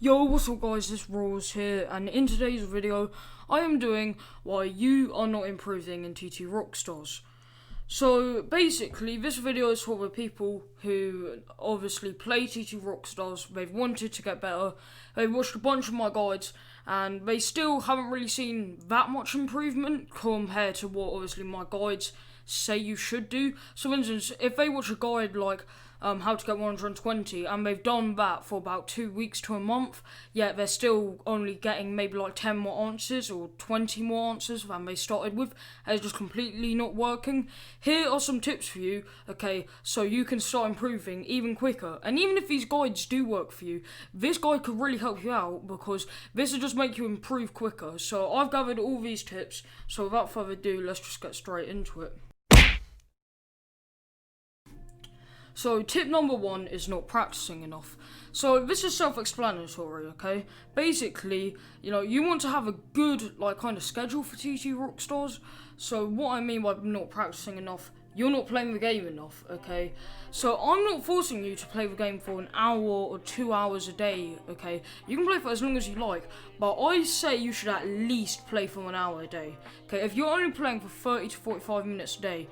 Yo, what's up guys, it's Rules here, and in today's video, I am doing why you are not improving in TTRockstars. So, basically, this video is for the people who obviously play TTRockstars, they've wanted to get better, they've watched a bunch of my guides, and they still haven't really seen that much improvement compared to what obviously my guides say you should do. So, for instance, if they watch a guide like how to get 120, and they've done that for about 2 weeks to a month, yet they're still only getting maybe like 10 more answers or 20 more answers than they started with, and it's just completely not working. Here are some tips for you, okay, so you can start improving even quicker. And even if these guides do work for you, this guide could really help you out, because this will just make you improve quicker. So I've gathered all these tips, so without further ado, let's just get straight into it. So tip number 1 is not practicing enough. So this is self-explanatory, okay? Basically, you want to have a good kind of schedule for TTRockstars. So what I mean by not practicing enough, you're not playing the game enough, okay? So I'm not forcing you to play the game for an hour or 2 hours a day, okay? You can play for as long as you like, but I say you should at least play for an hour a day, okay? If you're only playing for 30 to 45 minutes a day,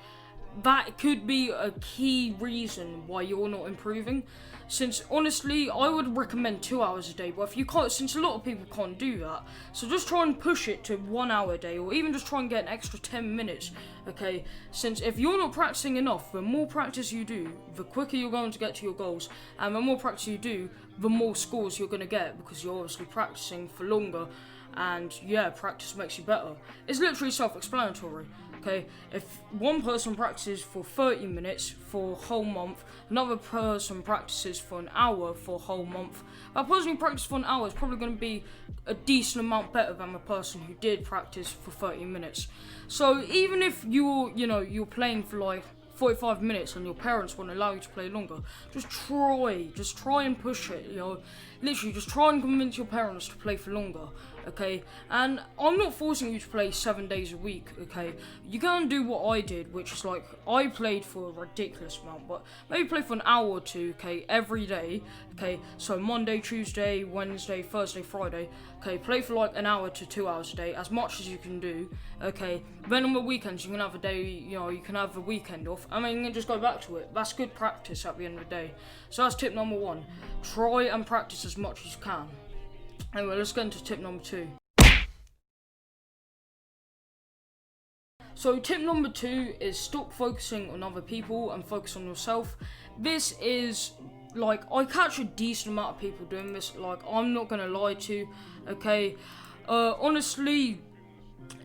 that could be a key reason why you're not improving. Since honestly, I would recommend 2 hours a day, but if you can't, since a lot of people can't do that, so just try and push it to 1 hour a day, or even just try and get an extra 10 minutes, okay? Since if you're not practicing enough, the more practice you do, the quicker you're going to get to your goals, and the more practice you do, the more scores you're going to get, because you're obviously practicing for longer. And yeah, practice makes you better. It's literally self-explanatory, okay? If one person practices for 30 minutes for a whole month, another person practices for an hour for a whole month, that person who practiced for an hour is probably going to be a decent amount better than the person who did practice for 30 minutes. So even if you're playing for like 45 minutes and your parents won't allow you to play longer, just try and push it, literally just try and convince your parents to play for longer, okay? And I'm not forcing you to play 7 days a week, okay? You can do what I did, which is like, I played for a ridiculous amount, but maybe play for an hour or two, okay, every day, okay? So Monday, Tuesday, Wednesday, Thursday, Friday, okay? Play for like an hour to 2 hours a day, as much as you can do, okay? Then on the weekends, you can have a day, you can have the weekend off, and then you can just go back to it. That's good practice at the end of the day. So that's tip number 1. Try and practice as much as you can. Anyway, let's get into tip number 2. So tip number 2 is stop focusing on other people and focus on yourself. This is I catch a decent amount of people doing this, I'm not gonna lie to you, okay? Honestly,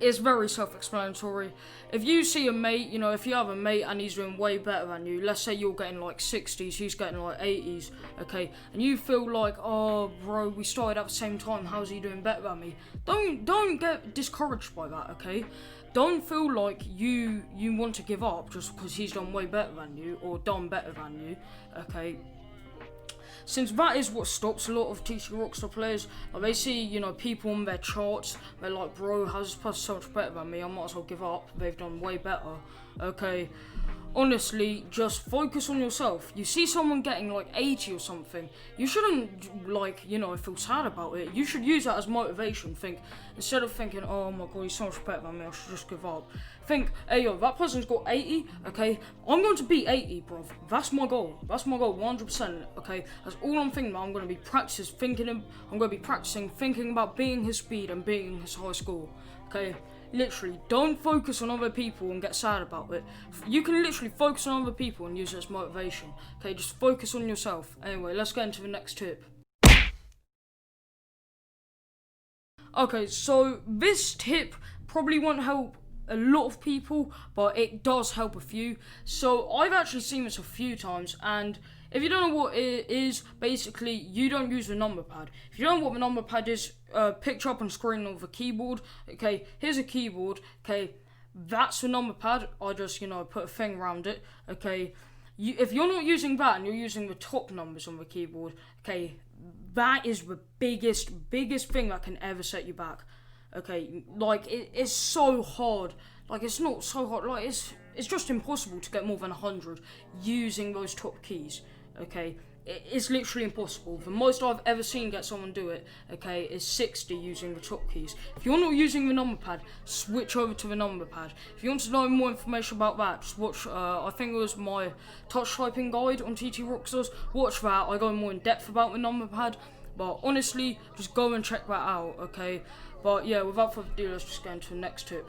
it's very self-explanatory. If you see a mate, if you have a mate and he's doing way better than you, let's say you're getting like 60s, he's getting like 80s, okay, and you feel like, oh bro, we started at the same time, how's he doing better than me? Don't get discouraged by that, okay? Don't feel like you want to give up just because he's done way better than you or done better than you, okay? Since that is what stops a lot of TTRockstar players. They see, people on their charts, they're like, bro, how's this person so much better than me? I might as well give up. They've done way better. Okay, honestly, just focus on yourself. You see someone getting like 80 or something, you shouldn't feel sad about it. You should use that as motivation. Instead of thinking, oh my god, he's so much better than me, I should just give up. Think, hey yo, that person's got 80, okay, I'm going to beat 80, bro. That's my goal. That's my goal, 100%, okay? That's all I'm thinking about. I'm going to be practicing thinking about beating his speed and beating his high score, okay? Literally, don't focus on other people and get sad about it. You can literally focus on other people and use it as motivation, okay? Just focus on yourself. Anyway, let's get into the next tip. Okay, so this tip probably won't help a lot of people, but it does help a few. So I've actually seen this a few times, and if you don't know what it is, basically you don't use the number pad. If you don't know what the number pad is, picture up on screen of a keyboard. Okay, here's a keyboard. Okay, that's the number pad. I just put a thing around it. Okay, if you're not using that and you're using the top numbers on the keyboard, okay, that is the biggest thing that can ever set you back. Okay, it's so hard. It's not so hard. It's just impossible to get more than 100 using those top keys. Okay, it's literally impossible. The most I've ever seen get someone do it, okay, is 60 using the top keys. If you're not using the number pad, switch over to the number pad. If you want to know more information about that, just watch, I think it was my touch typing guide on TTRockstars. Watch that, I go more in depth about the number pad. But honestly, just go and check that out, okay? But yeah, without further ado, let's just get into the next tip.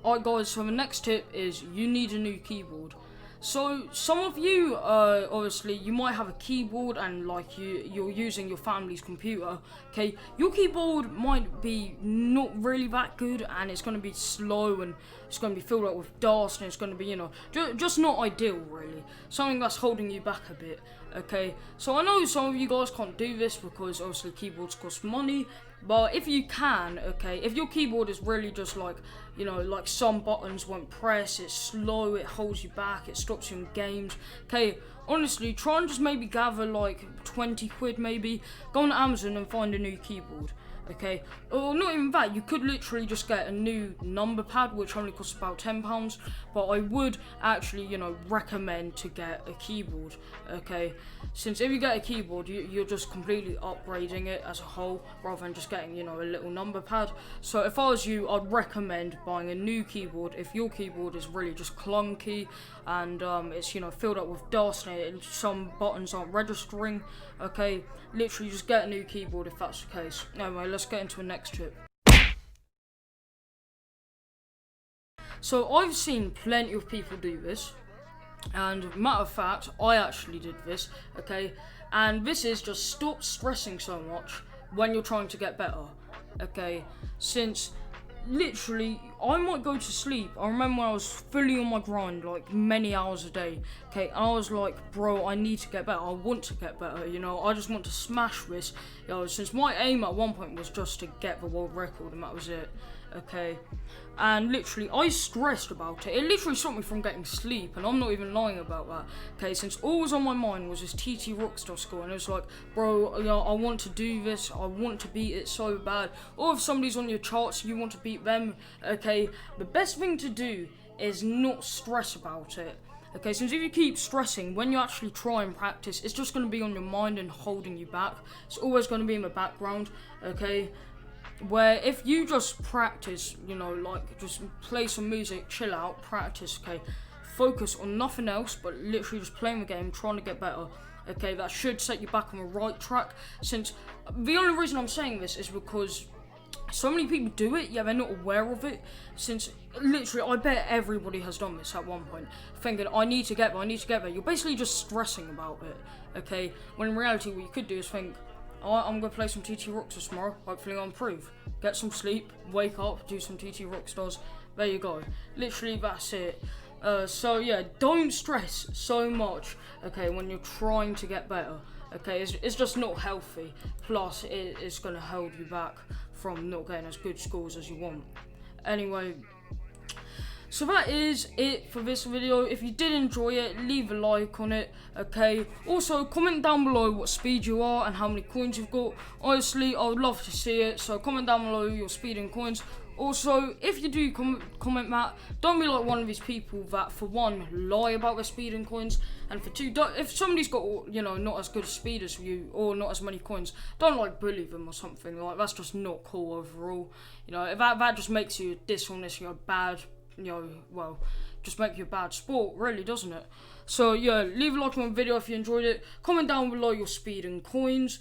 Alright guys, so the next tip is you need a new keyboard. So some of you, obviously, you might have a keyboard and like you're using your family's computer, okay? Your keyboard might be not really that good and it's going to be slow and it's going to be filled up with dust and it's going to be, you know, just not ideal really. Something that's holding you back a bit, okay? So I know some of you guys can't do this because obviously keyboards cost money, but if you can, okay, if your keyboard is really just like, you know, like some buttons won't press, it's slow, it holds you back, it stops you in games, okay, honestly, try and just maybe gather like 20 quid maybe, go on Amazon and find a new keyboard, okay, or not even that, you could literally just get a new number pad, which only costs about £10, but I would actually, you know, recommend to get a keyboard, okay, since if you get a keyboard, you're just completely upgrading it as a whole, rather than just getting, you know, a little number pad. So if I was you, I'd recommend buying a new keyboard if your keyboard is really just clunky and it's, you know, filled up with dust and some buttons aren't registering, okay, literally just get a new keyboard if that's the case. Anyway, let's get into the next tip. So I've seen plenty of people do this, and matter of fact, I actually did this, okay, and this is just stop stressing so much when you're trying to get better, okay, since literally I might go to sleep. I remember when I was fully on my grind, like many hours a day, okay, and I was like, bro, I need to get better, I want to get better, you know, I just want to smash this, you know, since my aim at one point was just to get the world record and that was it, okay, and literally I stressed about it. It literally stopped me from getting sleep, and I'm not even lying about that, okay, since all was on my mind was this TTRockstar score, and it was like, bro, you know, I want to do this, I want to beat it so bad, or if somebody's on your charts, you want to beat them, okay, the best thing to do is not stress about it, okay, since if you keep stressing, when you actually try and practice, it's just going to be on your mind and holding you back, it's always going to be in the background, okay, where if you just practice, you know, like just play some music, chill out, practice, okay, focus on nothing else but literally just playing the game, trying to get better, okay, that should set you back on the right track, since the only reason I'm saying this is because so many people do it, yeah, they're not aware of it, since literally I bet everybody has done this at one point, thinking I need to get there, you're basically just stressing about it, okay, when in reality what you could do is think, I'm going to play some TTRockstars tomorrow, hopefully I'll improve, get some sleep, wake up, do some TTRockstars, there you go, literally that's it. So yeah, don't stress so much, okay, when you're trying to get better, okay, it's just not healthy, plus it's going to hold you back from not getting as good scores as you want. Anyway, so that is it for this video. If you did enjoy it, leave a like on it, okay? Also, comment down below what speed you are and how many coins you've got. Honestly, I would love to see it, so comment down below your speed and coins. Also, if you do comment that, don't be like one of these people that, for one, lie about their speed and coins, and for two, if somebody's got, you know, not as good a speed as you, or not as many coins, don't, like, bully them or something. Like, that's just not cool overall. You know, that just makes you dishonest, you're bad, you know, well, just make you a bad sport, really, doesn't it? So yeah, leave a like on the video if you enjoyed it, comment down below your speed and coins,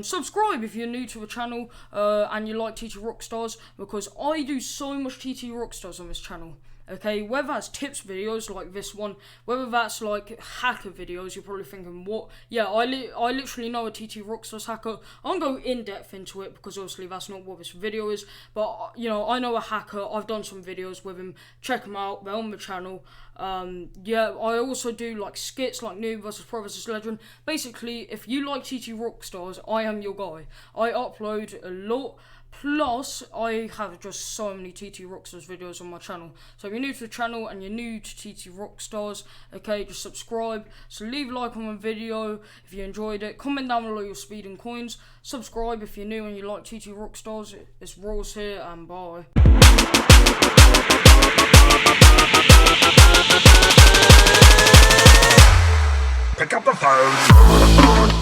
subscribe if you're new to the channel, and you like TTRockstars, because I do so much TTRockstars on this channel. Okay, whether that's tips videos like this one, whether that's like hacker videos, you're probably thinking, what? Yeah, I literally know a TTRockstars hacker. I won't go in depth into it because obviously that's not what this video is, but you know, I know a hacker, I've done some videos with him, check them out, they're on the channel. Yeah, I also do like skits like Noob vs Pro vs Legend. Basically, if you like TTRockstars, I am your guy. I upload a lot. Plus, I have just so many TTRockstars videos on my channel. So if you're new to the channel and you're new to TTRockstars, okay, just subscribe. So leave a like on the video if you enjoyed it. Comment down below your speed and coins. Subscribe if you're new and you like TTRockstars. It's Rawls here, and bye. Pick up the phone.